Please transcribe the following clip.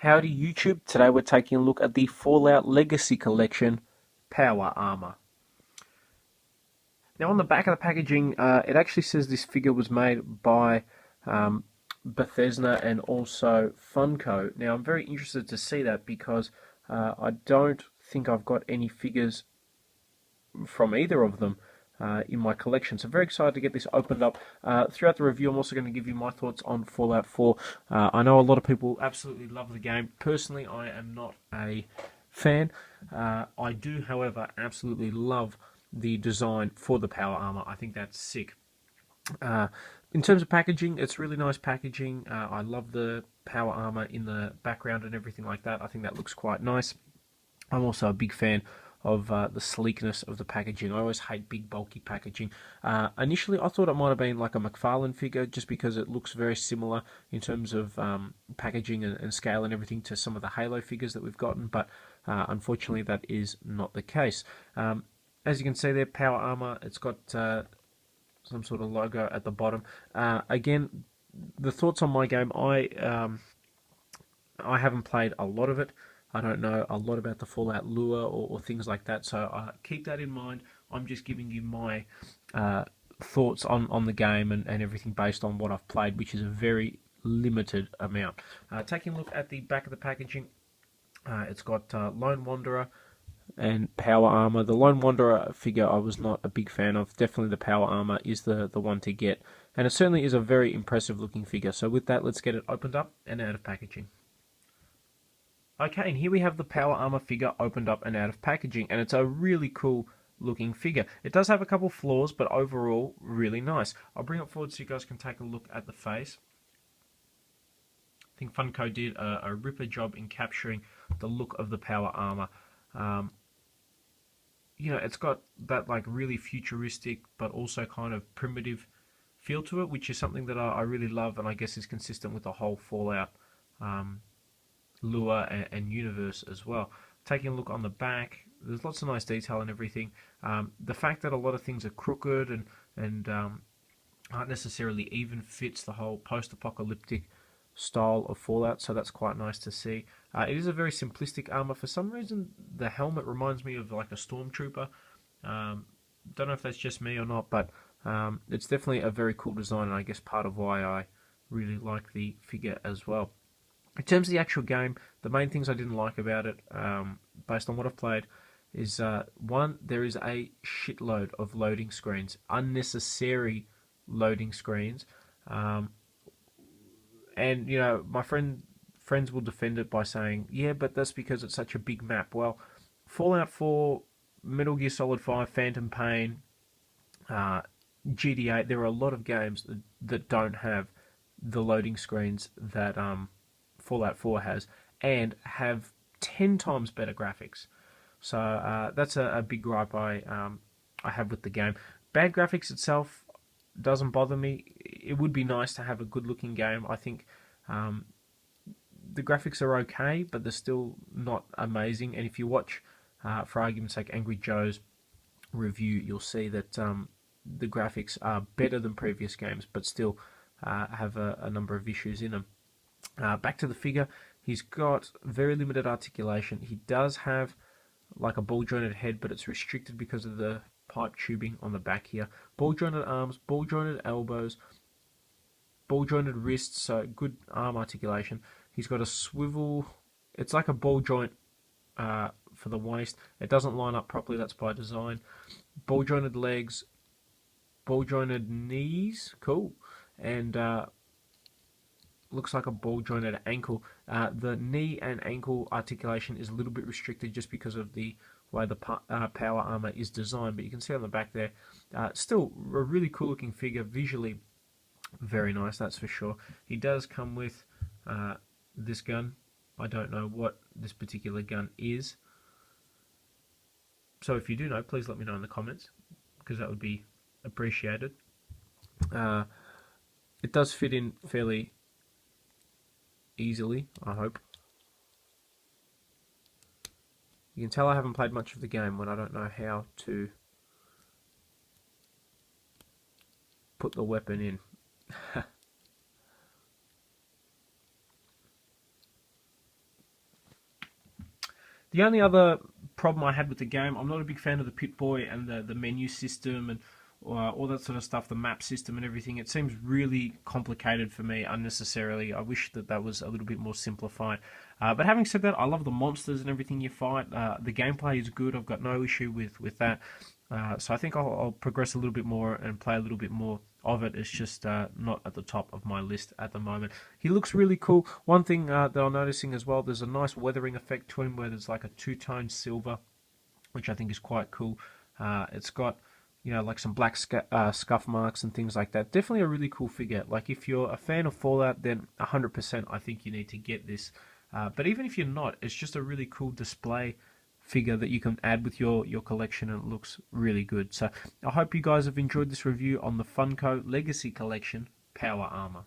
Howdy YouTube, today we're taking a look at the Fallout Legacy Collection Power Armor. Now on the back of the packaging, it actually says this figure was made by Bethesda and also Funko. Now I'm very interested to see that because I don't think I've got any figures from either of them in my collection. So very excited to get this opened up. Throughout the review, I'm also going to give you my thoughts on Fallout 4. I know a lot of people absolutely love the game. Personally, I am not a fan. I do, however, absolutely love the design for the power armor. I think that's sick. In terms of packaging, it's really nice packaging. I love the power armor in the background and everything like that. I think that looks quite nice. I'm also a big fan of the sleekness of the packaging. I always hate big bulky packaging. Initially I thought it might have been like a McFarlane figure just because it looks very similar in terms of packaging and scale and everything to some of the Halo figures that we've gotten, but unfortunately that is not the case. As you can see there, power armor, it's got some sort of logo at the bottom. Again, the thoughts on my game, I haven't played a lot of it. I don't know a lot about the Fallout lore or things like that, so keep that in mind. I'm just giving you my thoughts on the game and everything based on what I've played, which is a very limited amount. Taking a look at the back of the packaging, it's got Lone Wanderer and Power Armor. The Lone Wanderer figure I was not a big fan of. Definitely the Power Armor is the one to get, and it certainly is a very impressive looking figure. So with that, let's get it opened up and out of packaging. Okay, and here we have the Power Armor figure opened up and out of packaging, and it's a really cool looking figure. It does have a couple flaws, but overall, really nice. I'll bring it forward so you guys can take a look at the face. I think Funko did a ripper job in capturing the look of the Power Armor. You know, it's got that like really futuristic, but also kind of primitive feel to it, which is something that I really love, and I guess is consistent with the whole Fallout lure and universe as well. Taking a look on the back, there's lots of nice detail and everything. The fact that a lot of things are crooked and aren't necessarily even fits the whole post-apocalyptic style of Fallout, so that's quite nice to see. It is a very simplistic armor. For some reason, the helmet reminds me of like a stormtrooper. Don't know if that's just me or not, but it's definitely a very cool design, and I guess part of why I really like the figure as well. In terms of the actual game, the main things I didn't like about it, based on what I've played, is one, there is a shitload of loading screens, unnecessary loading screens, and you know my friends will defend it by saying, yeah, but that's because it's such a big map. Well, Fallout 4, Metal Gear Solid 5, Phantom Pain, GTA, there are a lot of games that don't have the loading screens that Fallout 4 has, and have 10 times better graphics. So that's a big gripe I have with the game. Bad graphics itself doesn't bother me. It would be nice to have a good looking game. I think the graphics are okay, but they're still not amazing. And if you watch, for argument's sake, Angry Joe's review, you'll see that the graphics are better than previous games, but still have a number of issues in them. Back to the figure, he's got very limited articulation. He does have like a ball jointed head, but it's restricted because of the pipe tubing on the back here. Ball jointed arms, ball jointed elbows, ball jointed wrists, so good arm articulation. He's got a swivel, it's like a ball joint for the waist. It doesn't line up properly, that's by design. Ball jointed legs, ball jointed knees, cool, and looks like a ball jointed ankle. The knee and ankle articulation is a little bit restricted just because of the way the power armor is designed, but you can see on the back there, still a really cool looking figure, visually very nice, that's for sure. He does come with this gun. I don't know what this particular gun is, so if you do know, please let me know in the comments, because that would be appreciated. It does fit in fairly easily, I hope. You can tell I haven't played much of the game when I don't know how to put the weapon in. The only other problem I had with the game, I'm not a big fan of the Pip-Boy and the menu system and all that sort of stuff, the map system and everything. It seems really complicated for me unnecessarily. I wish that that was a little bit more simplified. But having said that, I love the monsters and everything you fight. The gameplay is good. I've got no issue with that. So I think I'll progress a little bit more and play a little bit more of it. It's just not at the top of my list at the moment. He looks really cool. One thing that I'm noticing as well, there's a nice weathering effect to him where there's like a two-tone silver, which I think is quite cool. It's got, you know, like some black scuff marks and things like that. Definitely a really cool figure. Like if you're a fan of Fallout, then 100% I think you need to get this. But even if you're not, it's just a really cool display figure that you can add with your collection, and it looks really good. So I hope you guys have enjoyed this review on the Funko Legacy Collection Power Armor.